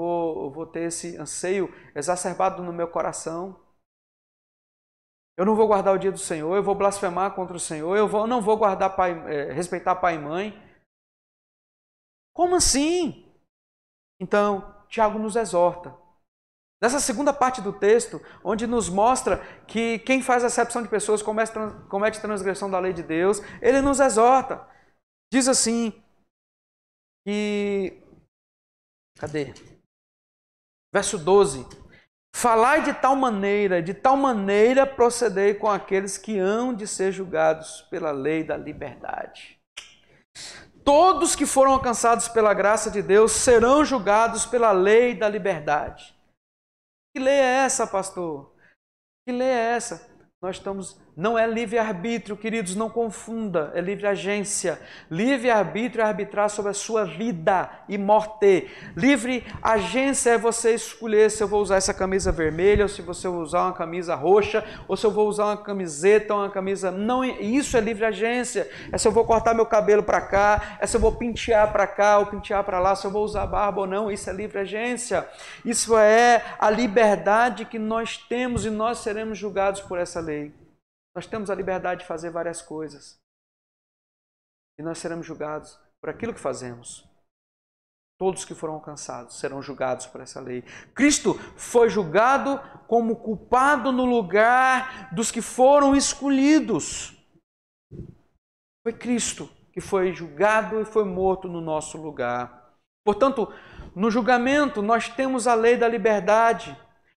vou ter esse anseio exacerbado no meu coração. Eu não vou guardar o dia do Senhor, eu vou blasfemar contra o Senhor, eu não vou guardar respeitar pai e mãe. Como assim? Então, Tiago nos exorta. Nessa segunda parte do texto, onde nos mostra que quem faz acepção de pessoas comete transgressão da lei de Deus, ele nos exorta. Diz assim, que... Cadê? Verso 12. Falai de tal maneira procedei com aqueles que hão de ser julgados pela lei da liberdade. Todos que foram alcançados pela graça de Deus serão julgados pela lei da liberdade. Que lei é essa, pastor? Que lei é essa? Nós estamos não é livre-arbítrio, queridos, não confunda, é livre-agência. Livre-arbítrio é arbitrar sobre a sua vida e morte. Livre-agência é você escolher se eu vou usar essa camisa vermelha, ou se você vai usar uma camisa roxa, ou se eu vou usar uma camiseta, uma camisa... Não, isso é livre-agência. É se eu vou cortar meu cabelo para cá, é se eu vou pentear para cá ou pentear para lá, se eu vou usar barba ou não, isso é livre-agência. Isso é a liberdade que nós temos e nós seremos julgados por essa lei. Nós temos a liberdade de fazer várias coisas. E nós seremos julgados por aquilo que fazemos. Todos que foram alcançados serão julgados por essa lei. Cristo foi julgado como culpado no lugar dos que foram escolhidos. Foi Cristo que foi julgado e foi morto no nosso lugar. Portanto, no julgamento nós temos a lei da liberdade.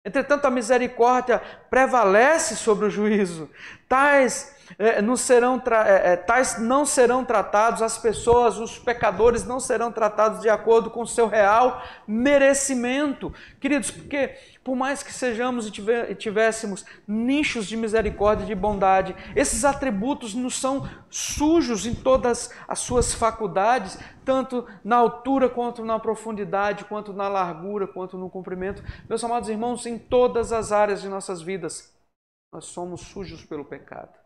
Entretanto, a misericórdia prevalece sobre o juízo. Tais não serão tratados, as pessoas, os pecadores não serão tratados de acordo com o seu real merecimento. Queridos, porque por mais que sejamos e tivéssemos nichos de misericórdia e de bondade, esses atributos nos são sujos em todas as suas faculdades, tanto na altura quanto na profundidade, quanto na largura, quanto no comprimento. Meus amados irmãos, em todas as áreas de nossas vidas, nós somos sujos pelo pecado.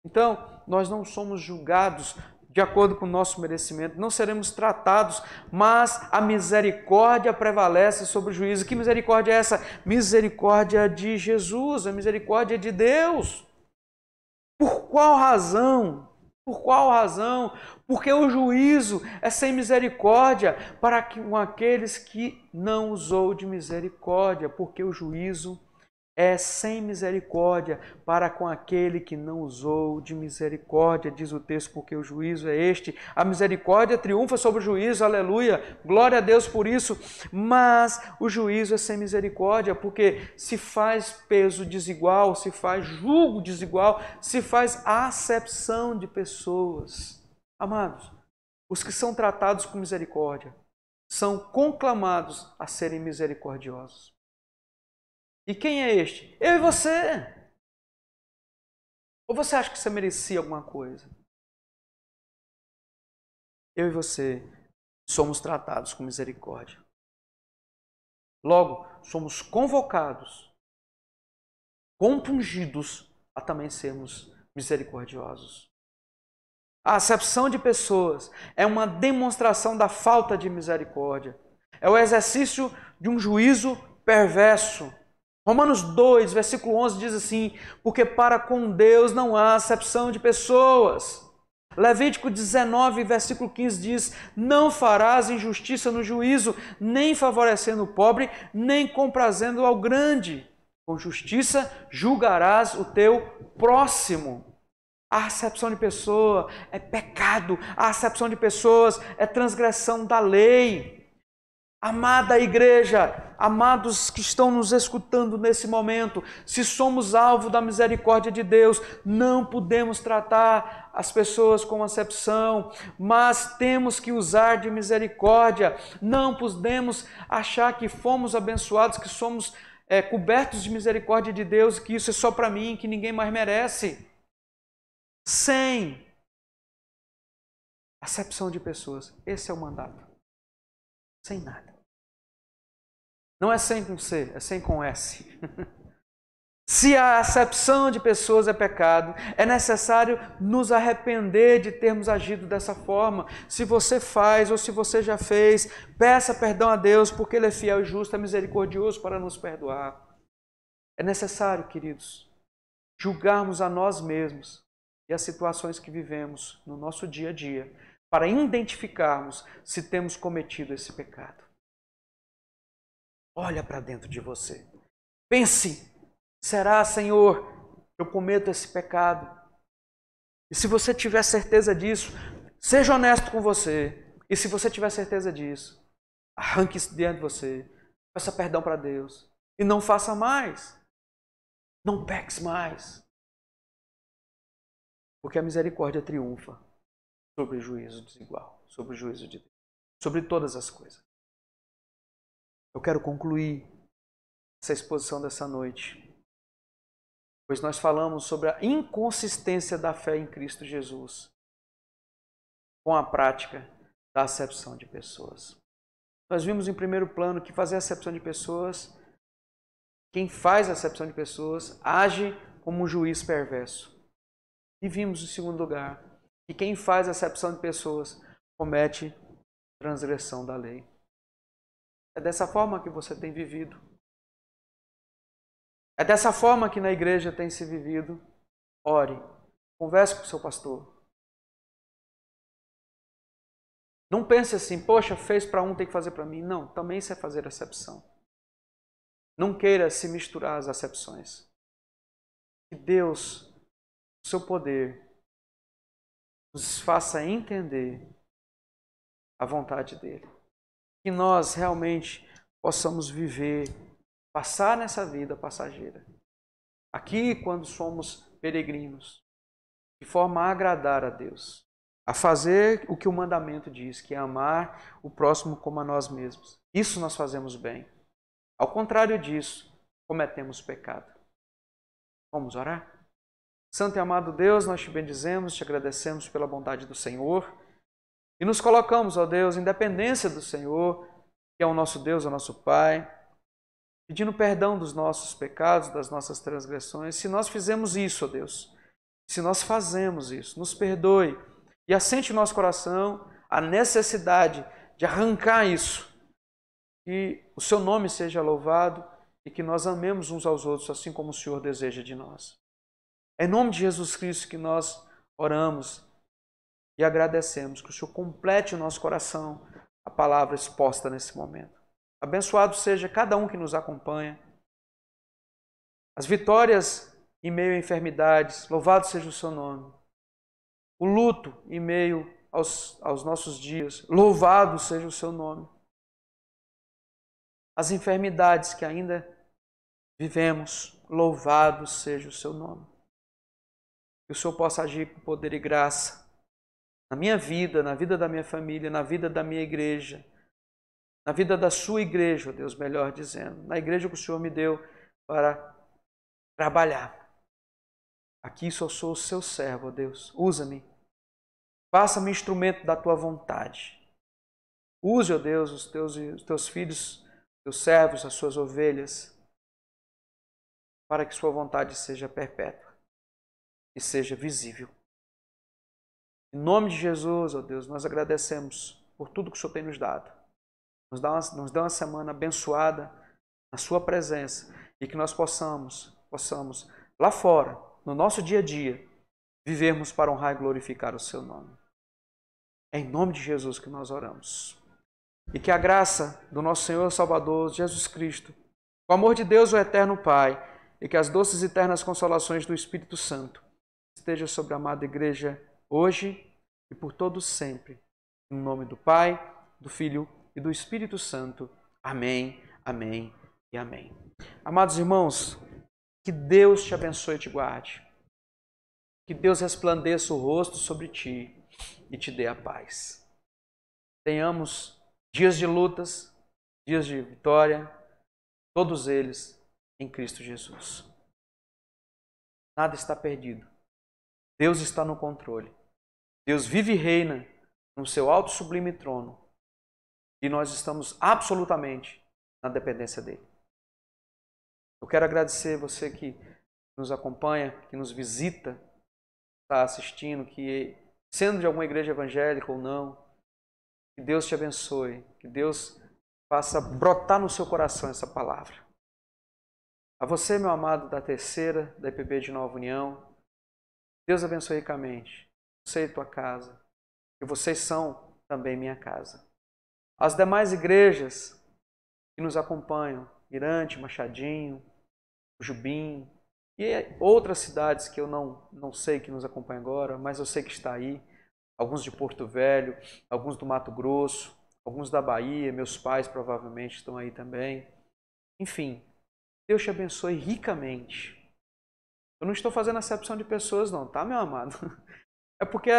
Então, nós não somos julgados de acordo com o nosso merecimento, não seremos tratados, mas a misericórdia prevalece sobre o juízo. Que misericórdia é essa? Misericórdia de Jesus, a misericórdia de Deus. Por qual razão? Por qual razão? Porque o juízo é sem misericórdia para com aqueles que não usou de misericórdia, porque o juízo é sem misericórdia para com aquele que não usou de misericórdia, diz o texto, porque o juízo é este. A misericórdia triunfa sobre o juízo, aleluia, glória a Deus por isso, mas o juízo é sem misericórdia, porque se faz peso desigual, se faz julgo desigual, se faz acepção de pessoas. Amados, os que são tratados com misericórdia são conclamados a serem misericordiosos. E quem é este? Eu e você. Ou você acha que você merecia alguma coisa? Eu e você somos tratados com misericórdia. Logo, somos convocados, compungidos a também sermos misericordiosos. A acepção de pessoas é uma demonstração da falta de misericórdia. É o exercício de um juízo perverso. Romanos 2, versículo 11 diz assim: porque para com Deus não há acepção de pessoas. Levítico 19, versículo 15 diz: não farás injustiça no juízo, nem favorecendo o pobre, nem comprazendo ao grande. Com justiça julgarás o teu próximo. A acepção de pessoa é pecado, a acepção de pessoas é transgressão da lei. Amada igreja, amados que estão nos escutando nesse momento, se somos alvo da misericórdia de Deus, não podemos tratar as pessoas com acepção, mas temos que usar de misericórdia. Não podemos achar que fomos abençoados, que somos cobertos de misericórdia de Deus, que isso é só para mim, que ninguém mais merece. Sem acepção de pessoas, esse é o mandato. Sem nada. Não é sem com C, é sem com S. Se a acepção de pessoas é pecado, é necessário nos arrepender de termos agido dessa forma. Se você faz ou se você já fez, peça perdão a Deus, porque Ele é fiel e justo, é misericordioso para nos perdoar. É necessário, queridos, julgarmos a nós mesmos e as situações que vivemos no nosso dia a dia, para identificarmos se temos cometido esse pecado. Olha para dentro de você. Pense, será, Senhor, eu cometo esse pecado? E se você tiver certeza disso, seja honesto com você. E se você tiver certeza disso, arranque isso dentro de você. Peça perdão para Deus. E não faça mais. Não peques mais. Porque a misericórdia triunfa sobre o juízo desigual, sobre o juízo de Deus, sobre todas as coisas. Eu quero concluir essa exposição dessa noite pois nós falamos sobre a inconsistência da fé em Cristo Jesus com a prática da acepção de pessoas. Nós vimos em primeiro plano que fazer acepção de pessoas, quem faz acepção de pessoas, age como um juiz perverso. E vimos em segundo lugar que quem faz acepção de pessoas comete transgressão da lei. É dessa forma que você tem vivido. É dessa forma que na igreja tem se vivido. Ore, converse com o seu pastor. Não pense assim, poxa, fez para um, tem que fazer para mim. Não, também isso é fazer acepção. Não queira se misturar às acepções. Que Deus, o seu poder, nos faça entender a vontade dele. Que nós realmente possamos viver, passar nessa vida passageira. Aqui, quando somos peregrinos, de forma a agradar a Deus. A fazer o que o mandamento diz, que é amar o próximo como a nós mesmos. Isso nós fazemos bem. Ao contrário disso, cometemos pecado. Vamos orar? Santo e amado Deus, nós te bendizemos, te agradecemos pela bondade do Senhor e nos colocamos, ó Deus, em dependência do Senhor, que é o nosso Deus, o nosso Pai, pedindo perdão dos nossos pecados, das nossas transgressões. Se nós fizemos isso, ó Deus, se nós fazemos isso, nos perdoe e assente em nosso coração a necessidade de arrancar isso. Que o seu nome seja louvado e que nós amemos uns aos outros, assim como o Senhor deseja de nós. É em nome de Jesus Cristo que nós oramos e agradecemos. Que o Senhor complete o nosso coração a palavra exposta nesse momento. Abençoado seja cada um que nos acompanha. As vitórias em meio a enfermidades, louvado seja o seu nome. O luto em meio aos nossos dias, louvado seja o seu nome. As enfermidades que ainda vivemos, louvado seja o seu nome. Que o Senhor possa agir com poder e graça na minha vida, na vida da minha família, na vida da minha igreja, na vida da sua igreja, Deus, melhor dizendo, na igreja que o Senhor me deu para trabalhar. Aqui só sou o seu servo, Deus. Usa-me. Faça-me instrumento da tua vontade. Use, ó Deus, os teus filhos, teus servos, as suas ovelhas, para que sua vontade seja perpétua e seja visível. Em nome de Jesus, ó Deus, nós agradecemos por tudo que o Senhor tem nos dado. Nos dá uma semana abençoada na sua presença e que nós possamos lá fora, no nosso dia a dia, vivermos para honrar e glorificar o seu nome. É em nome de Jesus que nós oramos. E que a graça do nosso Senhor e Salvador Jesus Cristo, o amor de Deus, o eterno Pai, e que as doces e eternas consolações do Espírito Santo esteja sobre a amada igreja hoje e por todos sempre. Em nome do Pai, do Filho e do Espírito Santo. Amém, amém e amém. Amados irmãos, que Deus te abençoe e te guarde. Que Deus resplandeça o rosto sobre ti e te dê a paz. Tenhamos dias de lutas, dias de vitória, todos eles em Cristo Jesus. Nada está perdido. Deus está no controle. Deus vive e reina no seu alto e sublime trono. E nós estamos absolutamente na dependência dele. Eu quero agradecer você que nos acompanha, que nos visita, está assistindo, que sendo de alguma igreja evangélica ou não, que Deus te abençoe, que Deus faça brotar no seu coração essa palavra. A você, meu amado da terceira, da IPB de Nova União, Deus abençoe ricamente você e tua casa, que vocês são também minha casa. As demais igrejas que nos acompanham, Mirante, Machadinho, Jubim e outras cidades que eu não sei que nos acompanham agora, mas eu sei que está aí, alguns de Porto Velho, alguns do Mato Grosso, alguns da Bahia, meus pais provavelmente estão aí também. Enfim, Deus te abençoe ricamente. Eu não estou fazendo acepção de pessoas não, tá, meu amado? É porque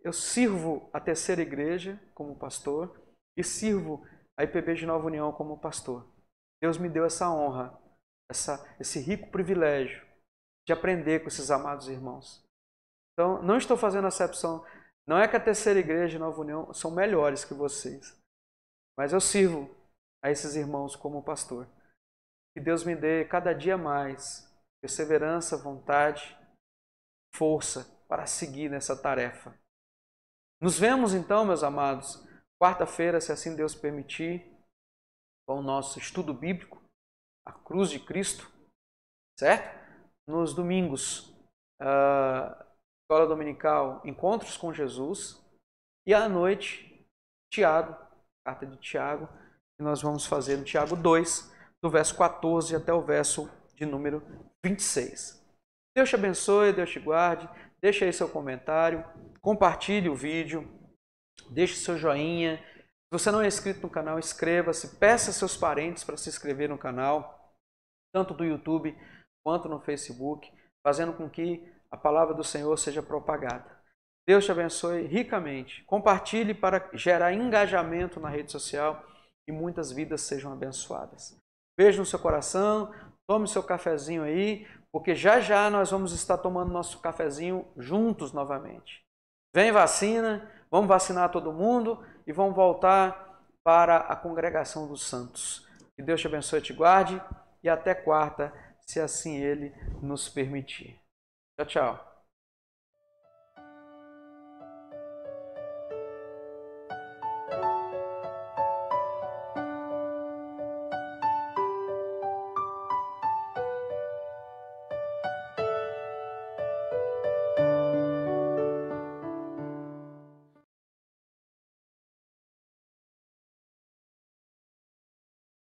eu sirvo a terceira igreja como pastor e sirvo a IPB de Nova União como pastor. Deus me deu essa honra, esse rico privilégio de aprender com esses amados irmãos. Então, não estou fazendo acepção. Não é que a Terceira Igreja e Nova União são melhores que vocês. Mas eu sirvo a esses irmãos como pastor. Que Deus me dê cada dia mais perseverança, vontade, força para seguir nessa tarefa. Nos vemos então, meus amados, quarta-feira, se assim Deus permitir, com o nosso estudo bíblico, a cruz de Cristo, certo? Nos domingos, escola dominical, encontros com Jesus, e à noite, Tiago, carta de Tiago, que nós vamos fazer no Tiago 2, do verso 14 até o verso de número 26. Deus te abençoe, Deus te guarde, deixe aí seu comentário, compartilhe o vídeo, deixe seu joinha. Se você não é inscrito no canal, inscreva-se, peça seus parentes para se inscrever no canal, tanto do YouTube quanto no Facebook, fazendo com que a palavra do Senhor seja propagada. Deus te abençoe ricamente. Compartilhe para gerar engajamento na rede social e muitas vidas sejam abençoadas. Beijo no seu coração, tome seu cafezinho aí, porque já já nós vamos estar tomando nosso cafezinho juntos novamente. Vem vacina, vamos vacinar todo mundo e vamos voltar para a congregação dos santos. Que Deus te abençoe e te guarde e até quarta, se assim Ele nos permitir. Tchau, tchau.